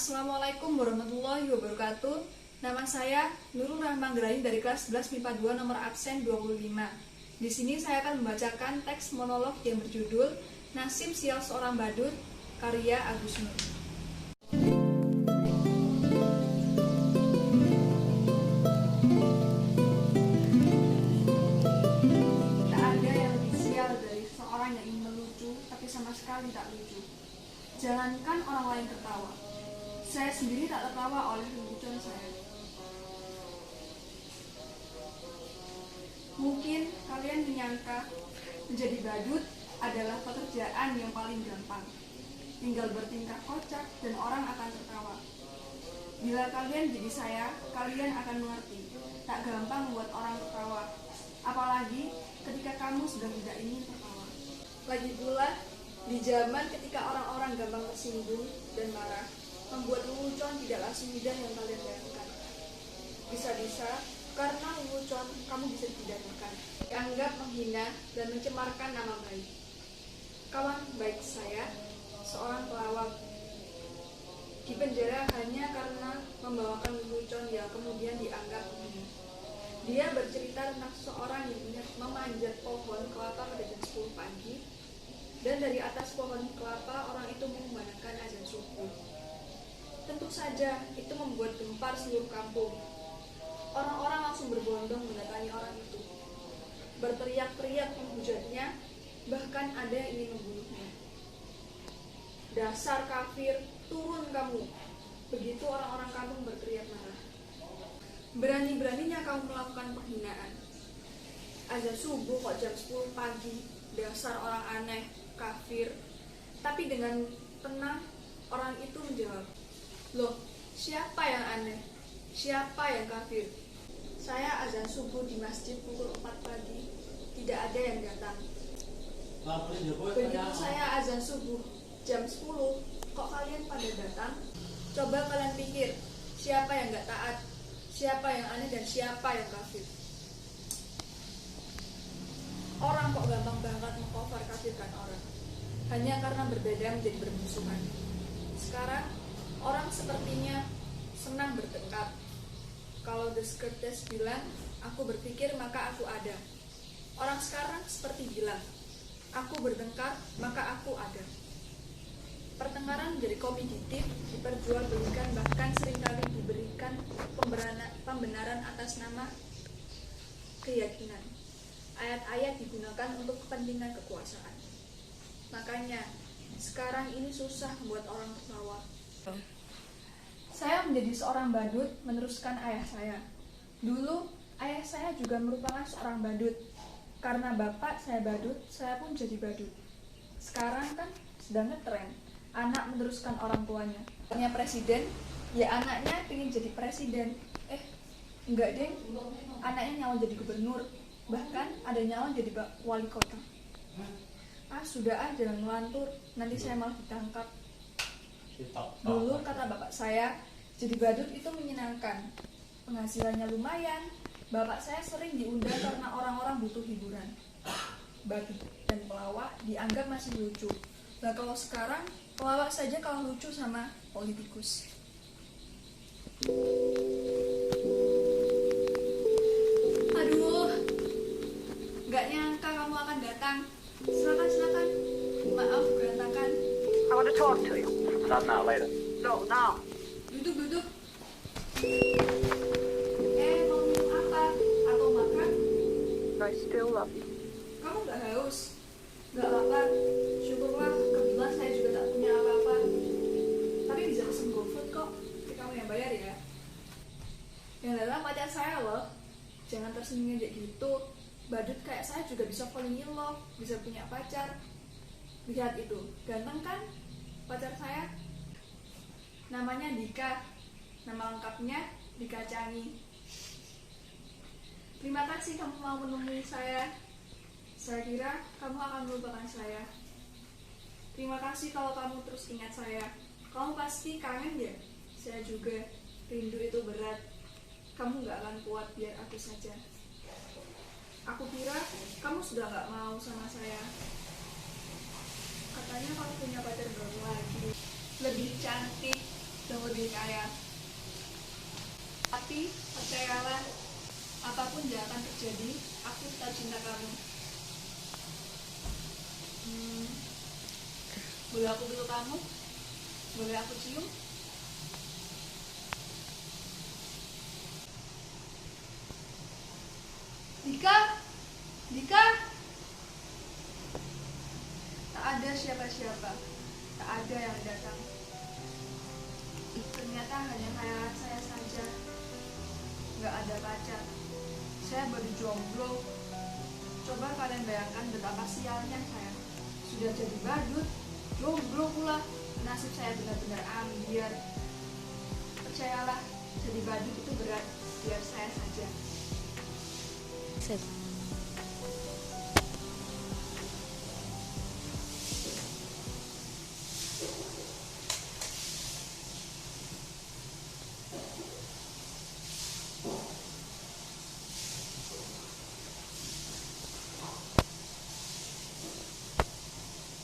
Assalamualaikum warahmatullahi wabarakatuh. Nama saya Nurul Rahman Grain dari kelas 11 MIPA 2 nomor absen 25. Di sini saya akan membacakan teks monolog yang berjudul Nasib Sial Seorang Badut karya Agus Nur. Tak ada yang lebih sial dari seorang yang ingin melucu tapi sama sekali tak lucu. Jangankan orang lain tertawa, saya sendiri tak tertawa oleh lelucon saya. Mungkin kalian menyangka menjadi badut adalah pekerjaan yang paling gampang. Tinggal bertingkah kocak dan orang akan tertawa. Bila kalian jadi saya, kalian akan mengerti. Tak gampang membuat orang tertawa. Apalagi ketika kamu sedang tidak ingin tertawa. Lagi pula, di zaman ketika orang-orang gampang tersinggung dan marah, membuat lelucon tidaklah semudah yang kalian bayangkan. Bisa-bisa karena lelucon kamu bisa dipidanakan, dianggap menghina dan mencemarkan nama baik. Kawan baik saya, seorang pelawak, dipenjara hanya karena membawakan lelucon yang kemudian dianggap menghina. Dia bercerita tentang seseorang yang memanjat pohon kelapa pada jam 10 pagi, dan dari atas pohon kelapa orang itu mengumandangkan azan subuh. Tentu saja itu membuat gempar seluruh kampung. Orang-orang langsung berbondong mendatangi orang itu, berteriak-teriak menghujatnya, bahkan ada yang ingin membunuhnya. Dasar kafir, turun kamu! Begitu orang-orang kampung berteriak marah. Berani-beraninya kamu melakukan penghinaan. Azan subuh kok jam 10 pagi, dasar orang aneh, kafir. Tapi dengan tenang, orang itu menjawab, "Loh, siapa yang aneh? Siapa yang kafir? Saya azan subuh di masjid pukul 4 pagi, tidak ada yang datang. Begitu saya azan subuh jam 10, kok kalian pada datang? Coba kalian pikir, siapa yang gak taat? Siapa yang aneh dan siapa yang kafir? Orang kok gampang banget mengcover kafirkan orang, hanya karena berbeda menjadi bermusuhan. Sekarang, orang sepertinya senang bertengkar. Kalau Descartes bilang, aku berpikir maka aku ada. Orang sekarang seperti bilang, aku bertengkar maka aku ada. Pertengkaran menjadi komoditif, diperjualbelikan, bahkan seringkali diberikan pembenaran atas nama keyakinan. Ayat-ayat digunakan untuk kepentingan kekuasaan. Makanya, sekarang ini susah membuat orang tertawa. Saya menjadi seorang badut meneruskan ayah saya. Dulu, ayah saya juga merupakan seorang badut. Karena bapak saya badut, saya pun jadi badut. Sekarang kan sedang ngetren, anak meneruskan orang tuanya. Anaknya presiden, ya anaknya pengen jadi presiden. Enggak deh, anaknya nyalon jadi gubernur. Bahkan ada nyalon jadi wali kota. Sudah jangan ngelantur, nanti saya malah ditangkap. Dulu kata bapak saya, jadi badut itu menyenangkan, penghasilannya lumayan. Bapak saya sering diundang karena orang-orang butuh hiburan. Badut dan pelawak dianggap masih lucu. Nah kalau sekarang, pelawak saja kalau lucu sama politikus. Aduh, gak nyangka kamu akan datang. Silakan. Maaf berantakan. I want to talk to you. Not now, later. No, now. Duduk. Mau minum apa? Atau makan? I still love you. Kamu gak haus? Gak lapar? Syukurlah, kebetulan saya juga tak punya apa-apa. Tapi bisa pesen GoFood kok. Tapi kamu yang bayar ya. Yang adalah pacar saya loh. Jangan tersinggung kayak gitu. Badut kayak saya juga bisa falling in love, bisa punya pacar. Lihat itu, ganteng kan pacar saya? Namanya Dika. Nama lengkapnya Dika Cangi. Terima kasih kamu mau menemui saya. Saya kira kamu akan melupakan saya. Terima kasih kalau kamu terus ingat saya. Kamu pasti kangen ya? Saya juga. Rindu itu berat. Kamu gak akan kuat biar aku saja. Aku kira kamu sudah gak mau sama saya. Katanya kamu punya pacar baru lagi, lebih cantik, jauh lebih kaya. Tapi percayalah, apapun yang akan terjadi, aku tetap cinta kamu. Boleh aku peluk kamu? Boleh aku cium? Dika! Dika! Tak ada siapa-siapa. Tak ada yang datang. Ternyata hanya khayalan saya saja. Gak ada pacar. Saya baru jomblo. Coba kalian bayangkan betapa sialnya saya. Sudah jadi badut, jomblo pula. Nasib saya benar-benar ambiar. Percayalah, jadi badut itu berat. Biar saya saja.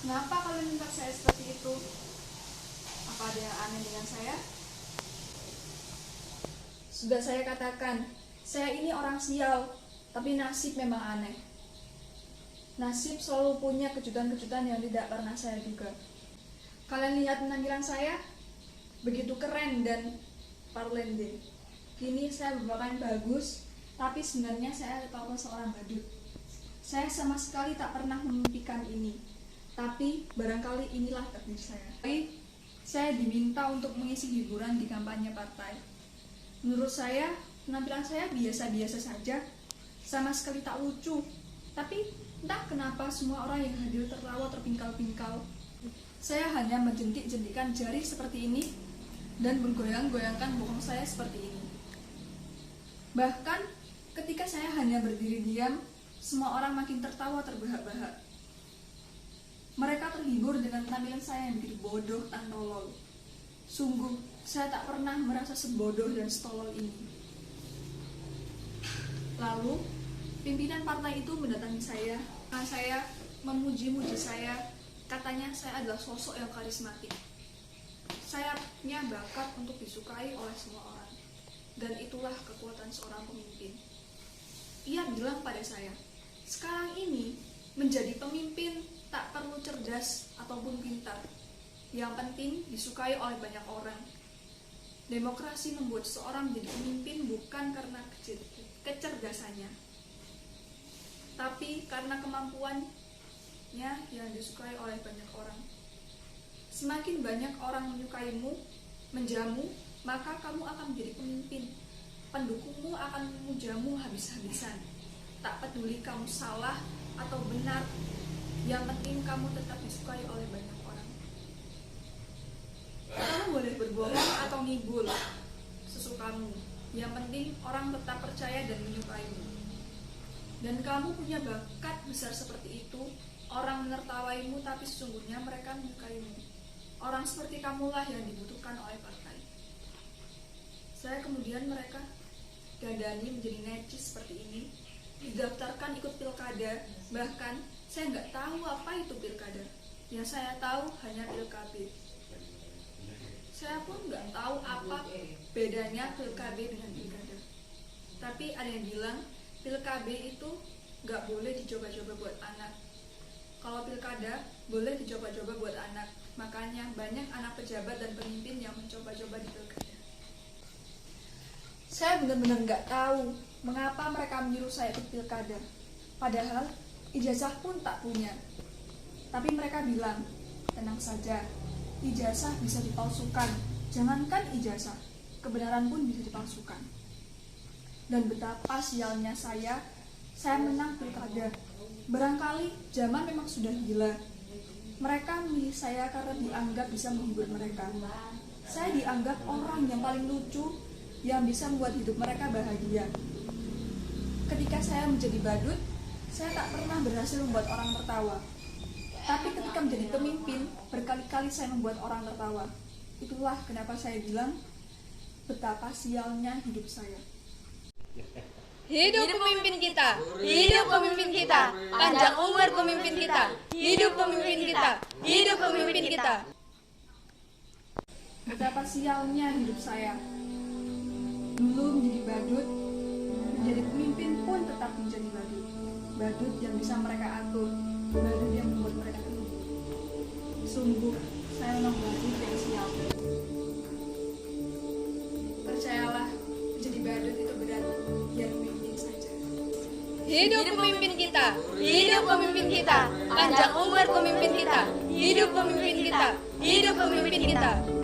Kenapa kalian minta saya seperti itu? Apa ada yang aneh dengan saya? Sudah saya katakan, saya ini orang sial, tapi nasib memang aneh. Nasib selalu punya kejutan-kejutan yang tidak pernah saya duga. Kalian lihat penampilan saya? Begitu keren dan parlende. Kini saya berpakaian bagus, tapi sebenarnya saya adalah seorang badut. Saya sama sekali tak pernah memimpikan ini. Tapi barangkali inilah takdir saya. Saya diminta untuk mengisi hiburan di kampanye partai. Menurut saya, penampilan saya biasa-biasa saja, sama sekali tak lucu. Tapi entah kenapa semua orang yang hadir tertawa terpingkal-pingkal. Saya hanya menjentik-jentikan jari seperti ini dan menggoyang-goyangkan bokong saya seperti ini. Bahkan ketika saya hanya berdiri diam, semua orang makin tertawa terbahak-bahak. Mereka terhibur dengan penampilan saya yang begitu bodoh dan tolol. Sungguh, saya tak pernah merasa sebodoh dan setolol ini. Lalu, pimpinan partai itu mendatangi saya. Saya memuji-muji saya. Katanya saya adalah sosok yang karismatik. Saya punya bakat untuk disukai oleh semua orang. Dan itulah kekuatan seorang pemimpin. Ia bilang pada saya, sekarang ini menjadi pemimpin tak perlu cerdas ataupun pintar. Yang penting disukai oleh banyak orang. Demokrasi membuat seorang menjadi pemimpin bukan karena kecerdasannya, tapi karena kemampuannya yang disukai oleh banyak orang. Semakin banyak orang menyukaimu, menjamu, maka kamu akan menjadi pemimpin. Pendukungmu akan memujamu habis-habisan. Tak peduli kamu salah atau benar, yang penting kamu tetap disukai oleh banyak orang. Kamu boleh berbohong atau ngibul sesukamu. Yang penting orang tetap percaya dan menyukaimu. Dan kamu punya bakat besar seperti itu. Orang menertawaimu tapi sesungguhnya mereka menyukaimu. Orang seperti kamulah yang dibutuhkan oleh partai. Saya kemudian mereka dandani menjadi necis seperti ini, didaftarkan ikut pilkada. Bahkan saya nggak tahu apa itu pilkada. Yang saya tahu hanya pilkada. Saya pun nggak tahu apa bedanya pilkada dengan pilkada. Tapi ada yang bilang pilkada itu nggak boleh dicoba-coba buat anak. Kalau pilkada boleh dicoba-coba buat anak. Makanya banyak anak pejabat dan pemimpin yang mencoba-coba di pilkada. Saya benar-benar nggak tahu mengapa mereka menyuruh saya ikut pilkada. Padahal ijazah pun tak punya. Tapi mereka bilang, tenang saja, ijazah bisa dipalsukan. Jangankan ijazah, kebenaran pun bisa dipalsukan. Dan betapa sialnya saya menang pilkada. Barangkali zaman memang sudah gila. Mereka memilih saya karena dianggap bisa menghibur mereka. Saya dianggap orang yang paling lucu, yang bisa membuat hidup mereka bahagia. Ketika saya menjadi badut, saya tak pernah berhasil membuat orang tertawa. Tapi ketika menjadi pemimpin, berkali-kali saya membuat orang tertawa. Itulah kenapa saya bilang, betapa sialnya hidup saya. Hidup pemimpin kita, hidup pemimpin kita, panjang umur pemimpin kita, hidup pemimpin kita, hidup pemimpin kita. Betapa sialnya hidup saya. Dulu menjadi badut, menjadi pemimpin pun tetap menjadi badut. Badut yang bisa mereka atur, badut yang membuat mereka tenang. Sungguh, saya memang badut yang sial. Percayalah, menjadi badut itu berat, biar memimpin saja. Hidup pemimpin kita, hidup pemimpin kita, panjang umur pemimpin kita, hidup pemimpin kita, hidup pemimpin kita.